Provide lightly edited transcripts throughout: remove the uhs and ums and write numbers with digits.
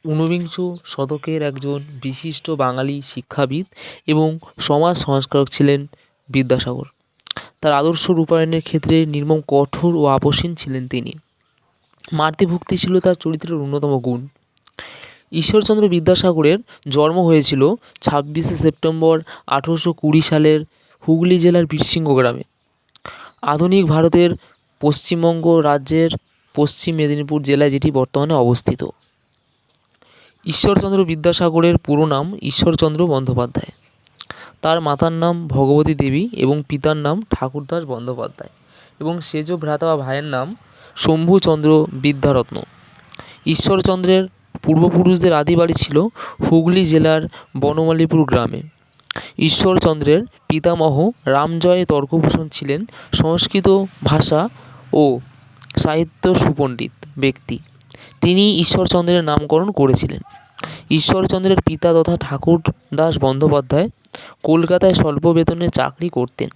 ঊনবিংশ শতকের একজন বিশিষ্ট বাঙালি শিক্ষাবিদ এবং সমাজ সংস্কারক ছিলেন বিদ্যাসাগর। তার আদর্শ রূপায়ণের ক্ষেত্রে নির্মম কঠোর ও আপোষহীন ছিলেন তিনি। মাতৃভক্তি ছিল তার চরিত্রের অন্যতম গুণ। ঈশ্বরচন্দ্র বিদ্যাসাগরের জন্ম হয়েছিল 26শে সেপ্টেম্বর 1820 সালের হুগলি জেলার বীরসিংহ গ্রামে। আধুনিক ভারতের পশ্চিমবঙ্গ রাজ্যের পশ্চিম মেদিনীপুর জেলায় যেটি বর্তমানে অবস্থিত। ঈশ্বরচন্দ্র বিদ্যাসাগরের পুরো নাম ঈশ্বরচন্দ্র বন্দ্যোপাধ্যায়। তার মাতার নাম ভগবতী দেবী এবং পিতার নাম ঠাকুরদাস বন্দ্যোপাধ্যায় এবং সেজ ভ্রাতা বা ভাইয়ের নাম শম্ভুচন্দ্র বিদ্যারত্ন। ঈশ্বরচন্দ্রের পূর্বপুরুষদের আদি বাড়ি ছিল হুগলি জেলার বনমালীপুর গ্রামে। ঈশ্বরচন্দ্রের পিতামহ রামজয় তর্কভূষণ ছিলেন সংস্কৃত ভাষা ও সাহিত্য সুপণ্ডিত ব্যক্তি। তিনি ঈশ্বরচন্দ্রের নামকরণ করেছিলেন। ঈশ্বরচন্দ্রের পিতা তথা ঠাকুরদাস বন্দ্যোপাধ্যায় কলকাতায় স্বল্প বেতনে চাকরি করতেন।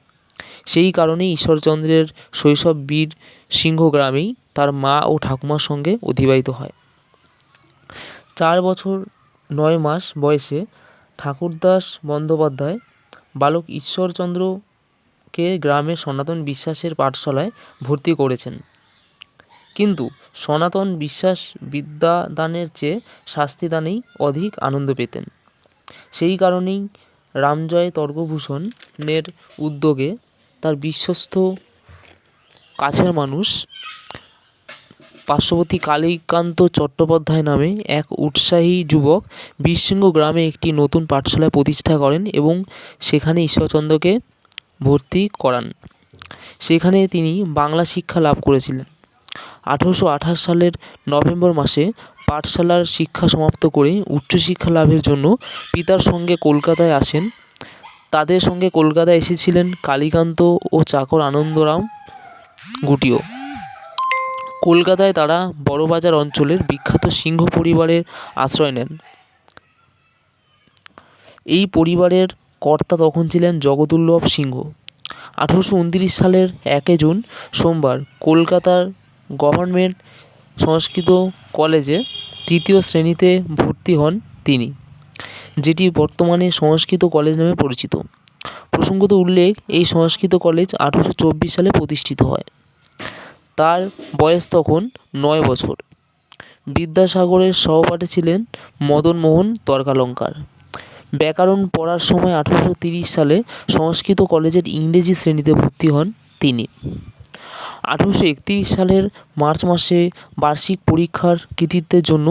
সেই কারণেই ঈশ্বরচন্দ্রের শৈশব বীরসিংহ গ্রামেই তার মা ও ঠাকুমার সঙ্গে অতিবাহিত হয়। 4 বছর 9 মাস বয়সে ঠাকুরদাস বন্দ্যোপাধ্যায় বালক ঈশ্বরচন্দ্রকে গ্রামের সনাতন বিশ্বাসের পাঠশালায় ভর্তি করেছেন। কিন্তু সনাতন বিশ্বাস বিদ্যাদানের চেয়ে শাস্তিদানেই অধিক আনন্দ পেতেন। সেই কারণেই রামজয় তর্কভূষণের উদ্যোগে তার বিশ্বস্ত কাছের মানুষ পার্শ্ববর্তী কালীকান্ত চট্টোপাধ্যায় নামে এক উৎসাহী যুবক বীরসিংহ গ্রামে একটি নতুন পাঠশালা প্রতিষ্ঠা করেন এবং সেখানে ঈশ্বরচন্দ্রকে ভর্তি করান। সেখানে তিনি বাংলা শিক্ষা লাভ করেছিলেন। 1828 সালের নভেম্বর মাসে পাঠশালার শিক্ষা সমাপ্ত করে উচ্চশিক্ষা লাভের জন্য পিতার সঙ্গে কলকাতায় আসেন। তাদের সঙ্গে কলকাতায় এসেছিলেন কালীকান্ত ও চাকর আনন্দরাম গুটিও। কলকাতায় তারা বড়বাজার অঞ্চলের বিখ্যাত সিংহ পরিবারের আশ্রয় নেন। এই পরিবারের কর্তা তখন ছিলেন জগদুল্লভ সিংহ। 1829 সালের 1 জুন সোমবার কলকাতার গভর্নমেন্ট সংস্কৃত কলেজে 3য় শ্রেণীতে ভর্তি হন তিনি, যেটি বর্তমানে সংস্কৃত কলেজ নামে পরিচিত। প্রসঙ্গত উল্লেখ, এই সংস্কৃত কলেজ 1824 সালে প্রতিষ্ঠিত হয়। তার বয়স তখন 9 বছর। বিদ্যাসাগরের সহপাঠী ছিলেন মদনমোহন তর্কালঙ্কার। ব্যাকরণ পড়ার সময় 1830 সালে সংস্কৃত কলেজের ইংরেজি শ্রেণীতে ভর্তি হন তিনি। 1831 সালের মার্চ মাসে বার্ষিক পরীক্ষার কৃতিত্বের জন্য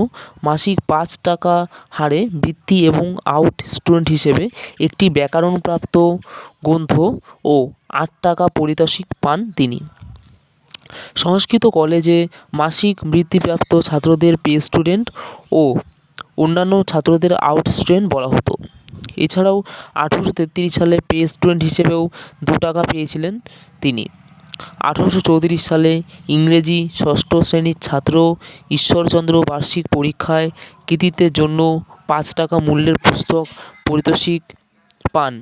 মাসিক 5 টাকা হারে বৃত্তি এবং আউট স্টুডেন্ট হিসেবে একটি ব্যাকরণপ্রাপ্ত গ্রন্থ ও 8 টাকা পারিতোষিক পান তিনি। সংস্কৃত কলেজে মাসিক বৃত্তিপ্রাপ্ত ছাত্রদের পে স্টুডেন্ট ও অন্যান্য ছাত্রদের আউট স্টুডেন্ট বলা হতো। এছাড়াও 1833 সালে পে স্টুডেন্ট হিসেবেও 2 টাকা পেয়েছিলেন তিনি। 1834 সালে ইংরেজি 6ষ্ঠ শ্রেণীর ছাত্র ঈশ্বরচন্দ্র বার্ষিক পরীক্ষায় কৃতিত্বের জন্য 5 টাকা মূল্যের পুস্তক পারিতোষিক পান।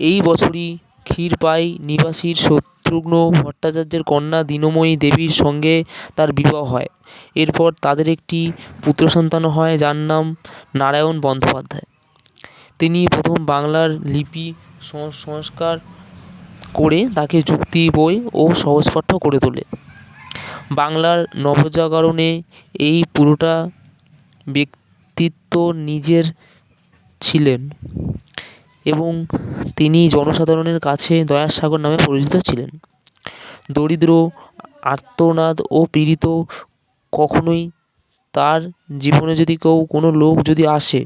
এই বছরই ক্ষীরপাই নিবাসীর শত্রুঘ্ন ভট্টাচার্যের কন্যা দীনময়ী দেবীর সঙ্গে তার বিবাহ হয়। এরপর তাদের একটি পুত্র সন্তান হয়, যার নাম নারায়ণ বন্দ্যোপাধ্যায়। তিনি প্রথম বাংলার লিপি সংস্কার করে তাকে যুক্তি বই ও সহজপাঠ্য করে তোলে। বাংলার নবজাগরণে এই পুরোটা ব্যক্তিত্ব নিজের ছিলেন এবং তিনি জনসাধারণের কাছে দয়ার সাগর নামে পরিচিত ছিলেন। দরিদ্র, আর্তনাদ ও পীড়িত কখনোই তার জীবনে যদি কোনো লোক যদি আসে,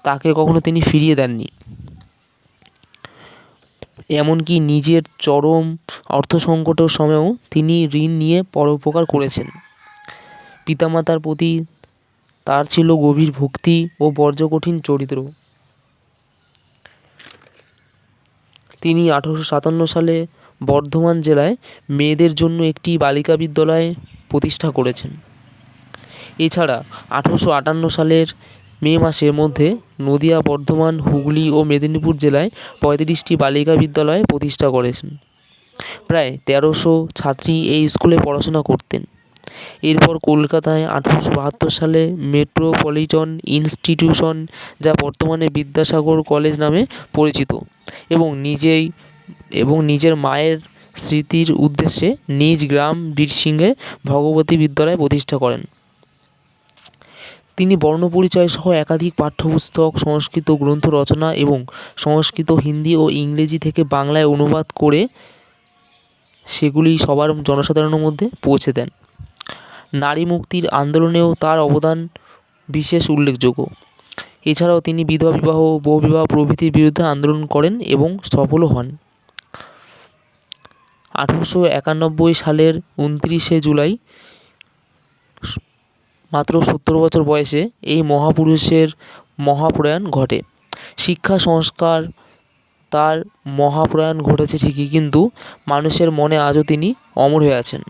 তাকে কখনো তিনি ফিরিয়ে দেননি। এমনকি নিজের চরম অর্থসংকটের সময়েও তিনি ঋণ নিয়ে পরোপকার করেছেন। পিতামাতার প্রতি তার ছিল গভীর ভক্তি ও বজ্রকঠিন চরিত্র। তিনি 1857 সালে বর্ধমান জেলায় মেয়েদের জন্য একটি বালিকা বিদ্যালয় প্রতিষ্ঠা করেছেন। এছাড়া 1858 সালের মে মাসের মধ্যে নদিয়া, বর্ধমান, হুগলি ও মেদিনীপুর জেলায় 35টি বালিকা বিদ্যালয় প্রতিষ্ঠা করেছেন। প্রায় 1300 ছাত্রী এই স্কুলে পড়াশোনা করতেন। এরপর কলকাতায় 1872 সালে মেট্রোপলিটন ইনস্টিটিউশন, যা বর্তমানে বিদ্যাসাগর কলেজ নামে পরিচিত, এবং নিজের মায়ের স্মৃতির উদ্দেশ্যে নিজ গ্রাম বীরসিংহে ভগবতী বিদ্যালয় প্রতিষ্ঠা করেন। তিনি বর্ণপরিচয় সহ একাধিক পাঠ্যপুস্তক, সংস্কৃত গ্রন্থ রচনা এবং সংস্কৃত, হিন্দি ও ইংরেজি থেকে বাংলায় অনুবাদ করে সেগুলি সবার জনসাধারণের মধ্যে পৌঁছে দেন। নারী মুক্তির আন্দোলনেও তার অবদান বিশেষ উল্লেখযোগ্য। এছাড়াও তিনি বিধবা বিবাহ, বহুবিবাহ প্রভৃতির বিরুদ্ধে আন্দোলন করেন এবং সফলও হন। 1891 সালের 29শে জুলাই মাত্র 70 বছর বয়সে এই মহাপুরুষের মহাপ্রয়াণ ঘটে। শিক্ষা সংস্কার তার মহাপ্রয়াণ ঘটেছে ঠিকই, কিন্তু মানুষের মনে আজও তিনি অমর হয়ে আছেন।